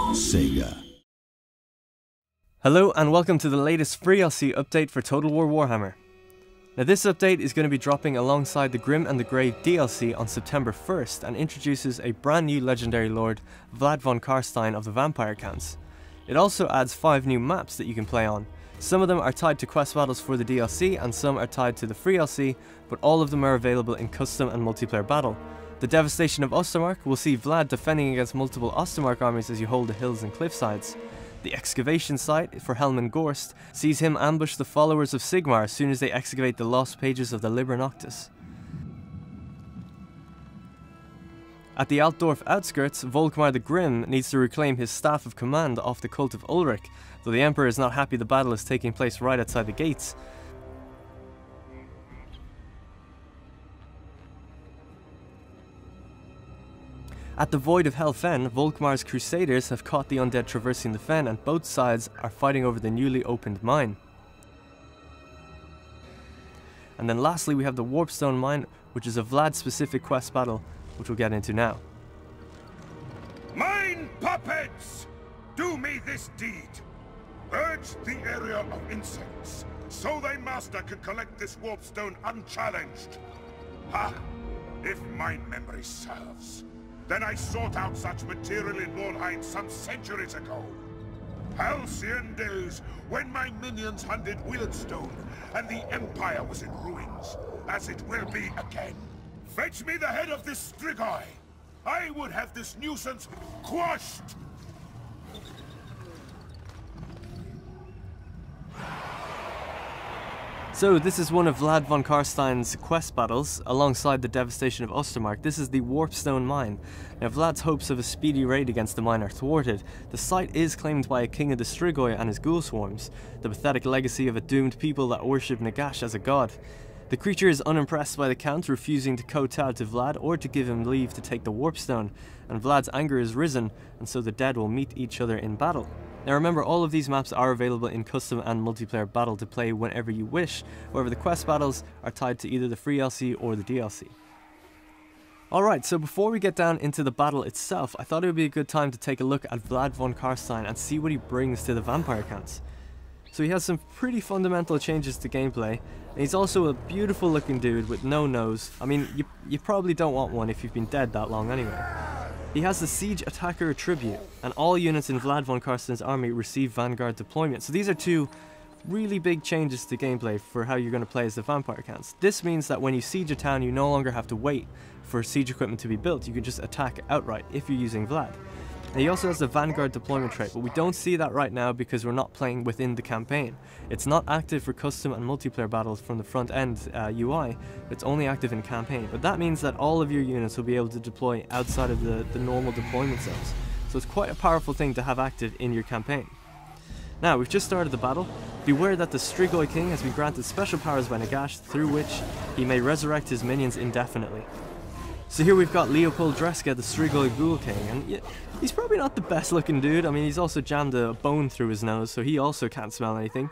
Sega. Hello and welcome to the latest FreeLC update for Total War Warhammer. Now this update is going to be dropping alongside the Grim and the Grave DLC on September 1st and introduces a brand new legendary lord, Vlad von Carstein of the Vampire Counts. It also adds 5 new maps that you can play on. Some of them are tied to quest battles for the DLC and some are tied to the FreeLC, but all of them are available in custom and multiplayer battle. The Devastation of Ostermark will see Vlad defending against multiple Ostermark armies as you hold the hills and cliffsides. The excavation site for Helman Gorst sees him ambush the followers of Sigmar as soon as they excavate the lost pages of the Liber Noctis. At the Altdorf outskirts, Volkmar the Grim needs to reclaim his staff of command off the cult of Ulrich, though the Emperor is not happy the battle is taking place right outside the gates. At the Void of Hel Fen, Volkmar's Crusaders have caught the undead traversing the fen and both sides are fighting over the newly opened mine. And then lastly we have the Warpstone Mine, which is a Vlad specific quest battle, which we'll get into now. Mine puppets! Do me this deed! Purge the area of insects, so thy master can collect this warpstone unchallenged. Ha! If my memory serves, then I sought out such material in Walheim some centuries ago. Halcyon days, when my minions hunted Wieldstone, and the Empire was in ruins, as it will be again. Fetch me the head of this Strigoi! I would have this nuisance quashed! So this is one of Vlad von Carstein's quest battles, alongside the Devastation of Ostermark. This is the Warpstone Mine. Now Vlad's hopes of a speedy raid against the mine are thwarted. The site is claimed by a king of the Strigoi and his ghoul swarms, the pathetic legacy of a doomed people that worship Nagash as a god. The creature is unimpressed by the Count, refusing to kowtow to Vlad or to give him leave to take the Warpstone, and Vlad's anger is risen, and so the dead will meet each other in battle. Now remember, all of these maps are available in custom and multiplayer battle to play whenever you wish, however the quest battles are tied to either the FreeLC or the DLC. Alright, so before we get down into the battle itself, I thought it would be a good time to take a look at Vlad von Carstein and see what he brings to the Vampire Counts. So he has some pretty fundamental changes to gameplay, and he's also a beautiful looking dude with no nose. I mean, you probably don't want one if you've been dead that long anyway. He has the Siege Attacker Tribute, and all units in Vlad von Carstein's army receive Vanguard deployment. So these are two really big changes to gameplay for how you're going to play as the Vampire Counts. This means that when you siege a town, you no longer have to wait for siege equipment to be built. You can just attack outright if you're using Vlad. And he also has the Vanguard deployment trait, but we don't see that right now because we're not playing within the campaign. It's not active for custom and multiplayer battles from the front end UI, it's only active in campaign. But that means that all of your units will be able to deploy outside of the normal deployment zones. So it's quite a powerful thing to have active in your campaign. Now, we've just started the battle. Beware that the Strigoi King has been granted special powers by Nagash, through which he may resurrect his minions indefinitely. So here we've got Leopold Dreska, the Strigoi Ghoul King, and yeah, he's probably not the best looking dude. I mean, he's also jammed a bone through his nose, so he also can't smell anything.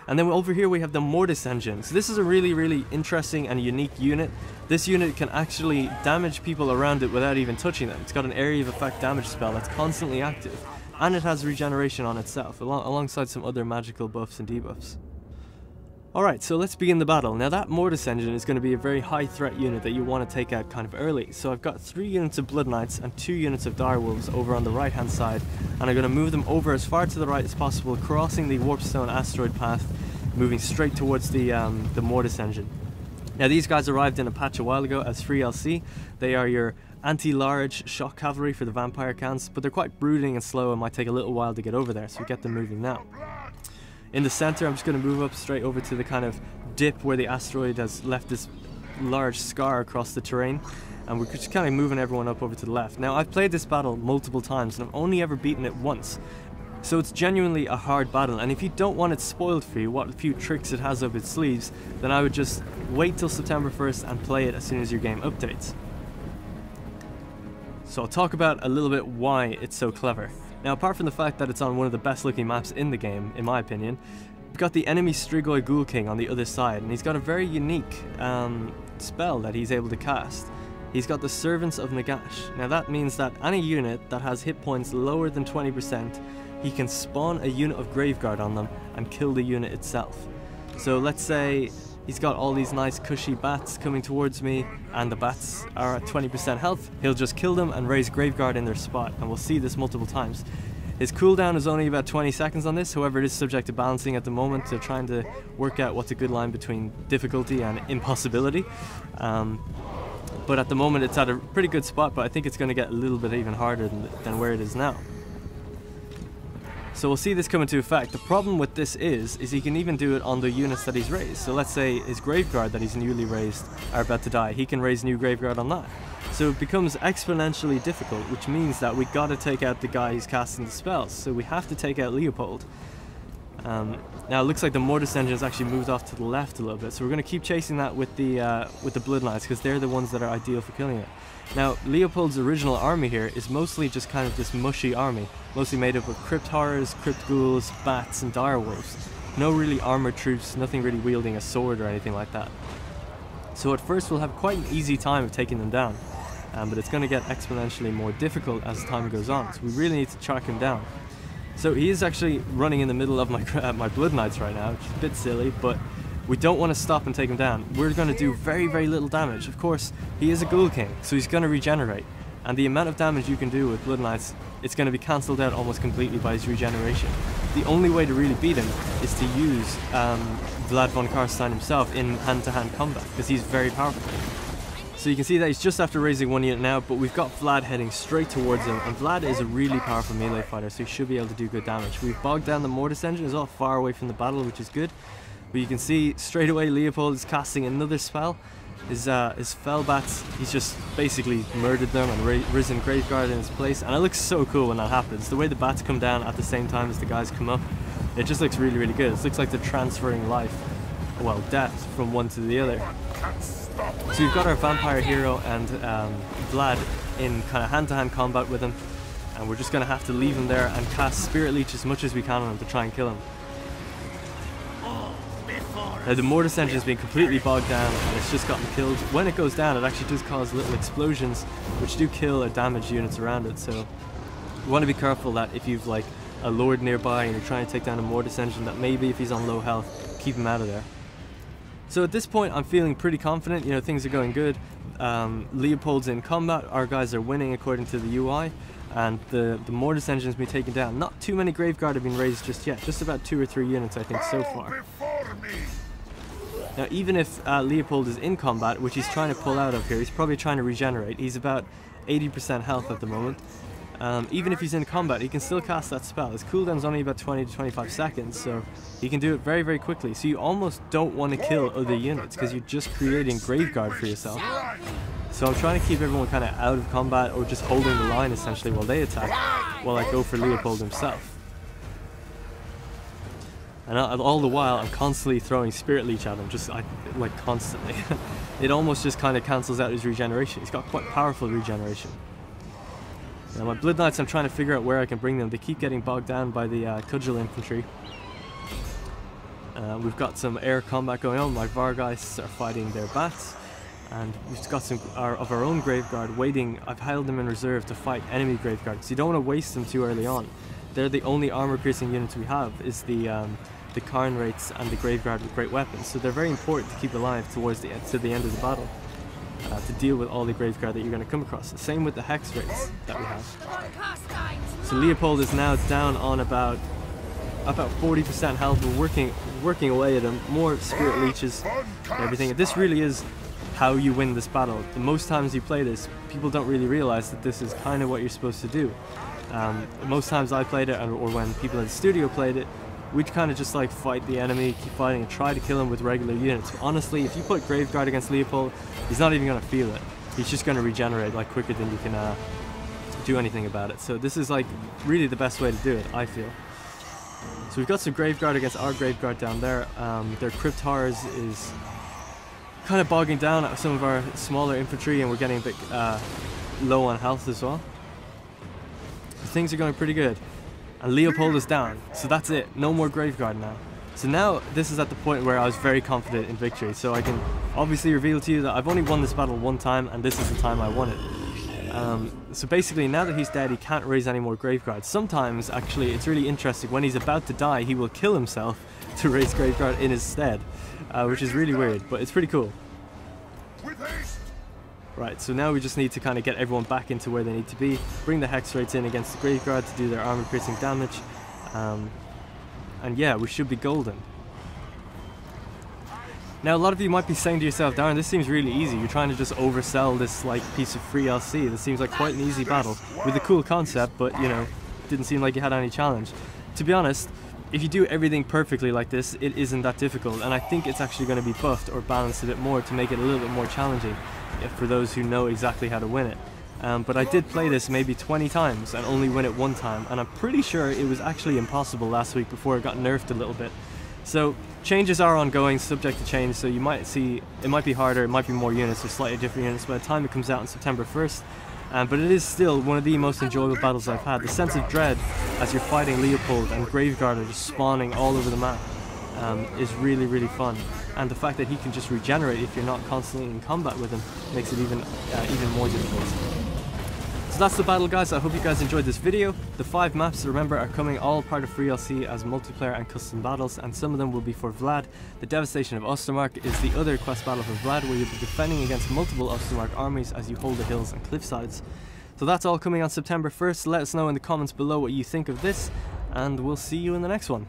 And then over here we have the Mortis Engine. So this is a really interesting and unique unit. This unit can actually damage people around it without even touching them. It's got an area of effect damage spell that's constantly active, and it has regeneration on itself, alongside some other magical buffs and debuffs. Alright, so let's begin the battle. Now that Mortis Engine is going to be a very high threat unit that you want to take out kind of early. So I've got 3 units of Blood Knights and 2 units of Direwolves over on the right hand side, and I'm going to move them over as far to the right as possible, crossing the Warpstone asteroid path, moving straight towards the Mortis Engine. Now these guys arrived in a patch a while ago as FreeLC. They are your anti-large shock cavalry for the Vampire Counts, but they're quite brooding and slow and might take a little while to get over there, so we get them moving now. In the center, I'm just going to move up straight over to the kind of dip where the asteroid has left this large scar across the terrain, and we're just kind of moving everyone up over to the left. Now, I've played this battle multiple times, and I've only ever beaten it once, so it's genuinely a hard battle, and if you don't want it spoiled for you, what few tricks it has up its sleeves, then I would just wait till September 1st and play it as soon as your game updates. So I'll talk about a little bit why it's so clever. Now, apart from the fact that it's on one of the best looking maps in the game, in my opinion, we've got the enemy Strigoi Ghoul King on the other side, and he's got a very unique spell that he's able to cast. he's got the Servants of Nagash. Now that means that any unit that has hit points lower than 20%, he can spawn a unit of Graveguard on them and kill the unit itself. So let's say he's got all these nice cushy bats coming towards me and the bats are at 20% health, he'll just kill them and raise Graveguard in their spot, and we'll see this multiple times. His cooldown is only about 20 seconds on this, however it is subject to balancing at the moment, so trying to work out what's a good line between difficulty and impossibility. But at the moment it's at a pretty good spot, but I think it's going to get a little bit even harder than where it is now. So we'll see this come into effect. The problem with this is he can even do it on the units that he's raised. So let's say his Graveguard that he's newly raised are about to die. He can raise new Graveguard on that. So it becomes exponentially difficult, which means that we got to take out the guy who's casting the spells. So we have to take out Leopold. Now it looks like the Mortis engine has actually moved off to the left a little bit, so we're going to keep chasing that with the Blood Knights, because they're the ones that are ideal for killing it. Now Leopold's original army here is mostly just kind of this mushy army, mostly made up of Crypt Horrors, Crypt Ghouls, Bats and Direwolves. No really armoured troops, nothing really wielding a sword or anything like that. So at first we'll have quite an easy time of taking them down, but it's going to get exponentially more difficult as time goes on, so we really need to track him down. So he is actually running in the middle of my Blood Knights right now, which is a bit silly, but we don't want to stop and take him down. We're going to do very, very little damage. Of course, he is a Ghoul King, so he's going to regenerate. And the amount of damage you can do with Blood Knights, it's going to be cancelled out almost completely by his regeneration. The only way to really beat him is to use Vlad von Carstein himself in hand-to-hand combat, because he's very powerful. So you can see that he's just after raising one unit now, but we've got Vlad heading straight towards him, and Vlad is a really powerful melee fighter, so he should be able to do good damage. We've bogged down the Mortis engine as well, far away from the battle, which is good. But you can see straight away Leopold is casting another spell. His Fell Bats, he's just basically murdered them and risen Graveguard in his place, and it looks so cool when that happens. The way the bats come down at the same time as the guys come up, it just looks really, really good. It looks like they're transferring life, well, death from one to the other. So we've got our vampire hero and Vlad in kind of hand-to-hand combat with him, and we're just going to have to leave him there and cast Spirit Leech as much as we can on him to try and kill him. Now the Mortis engine has been completely bogged down and it's just gotten killed. When it goes down, it actually does cause little explosions which do kill or damage units around it, so you want to be careful that if you've like a lord nearby and you're trying to take down a Mortis engine, that maybe if he's on low health, keep him out of there. So at this point I'm feeling pretty confident, you know, things are going good. Leopold's in combat, our guys are winning according to the UI, and the Mortis engine has been taken down. Not too many Graveguard have been raised just yet, just about 2 or 3 units I think so far. Now even if Leopold is in combat, which he's trying to pull out of here, he's probably trying to regenerate. He's about 80% health at the moment. Even if he's in combat, he can still cast that spell. His cooldown's only about 20 to 25 seconds, so he can do it very, very quickly. So you almost don't want to kill other units, because you're just creating Graveguard for yourself. So I'm trying to keep everyone kind of out of combat, or just holding the line essentially while they attack, while I go for Leopold himself. And all the while I'm constantly throwing Spirit Leech at him, just like constantly. It almost just kind of cancels out his regeneration. He's got quite powerful regeneration. Now my Blood Knights, I'm trying to figure out where I can bring them. They keep getting bogged down by the Cudgel infantry. We've got some air combat going on. My Vargheists are fighting their bats, and we've got some of our own Graveguard waiting. I've held them in reserve to fight enemy Graveguard, because you don't want to waste them too early on. They're the only armor-piercing units we have, is the Karn Wraiths and the Graveguard with great weapons, so they're very important to keep alive towards the end of the battle, to deal with all the Graveguard that you're going to come across. The same with the Hex Wraiths that we have. So Leopold is now down on about 40% health. We're working away at him. More Spirit Leeches and everything. And this really is how you win this battle. The most times you play this, people don't really realize that this is kind of what you're supposed to do. Most times I played it, or when people in the studio played it, we'd kind of just like fight the enemy, keep fighting and try to kill him with regular units. But honestly, if you put Graveguard against Leopold, he's not even going to feel it. He's just going to regenerate like quicker than you can do anything about it. So this is like really the best way to do it, I feel. So we've got some Graveguard against our Graveguard down there. Their Crypt Horrors is kind of bogging down some of our smaller infantry, and we're getting a bit low on health as well. So things are going pretty good. And Leopold is down, so that's it. No more Graveguard now. So now this is at the point where I was very confident in victory, so I can obviously reveal to you that I've only won this battle one time, and this is the time I won it. So basically, now that he's dead, he can't raise any more graveguards. Sometimes, actually, it's really interesting. When he's about to die, he will kill himself to raise graveguard in his stead, which is really weird, but it's pretty cool. Right, so now we just need to kind of get everyone back into where they need to be, bring the hex rates in against the graveguard to do their armor piercing damage, and yeah, we should be golden. Now, a lot of you might be saying to yourself, Darren, this seems really easy. You're trying to just oversell this like piece of FreeLC. This seems like quite an easy battle with a cool concept, but you know, didn't seem like you had any challenge. To be honest, if you do everything perfectly like this, it isn't that difficult, and I think it's actually going to be buffed or balanced a bit more to make it a little bit more challenging for those who know exactly how to win it. But I did play this maybe 20 times and only win it one time, and I'm pretty sure it was actually impossible last week before it got nerfed a little bit. So changes are ongoing, subject to change, so you might see it might be harder, it might be more units or slightly different units by the time it comes out on September 1st. But it is still one of the most enjoyable battles I've had. The sense of dread as you're fighting Leopold and Graveguard are just spawning all over the map is really, really fun. And the fact that he can just regenerate if you're not constantly in combat with him makes it even more difficult. So that's the battle, guys. I hope you guys enjoyed this video. The 5 maps, remember, are coming all part of FreeLC as multiplayer and custom battles, and some of them will be for Vlad. The Devastation of Ostermark is the other quest battle for Vlad, where you'll be defending against multiple Ostermark armies as you hold the hills and cliffsides. So that's all coming on September 1st. Let us know in the comments below what you think of this, and we'll see you in the next one.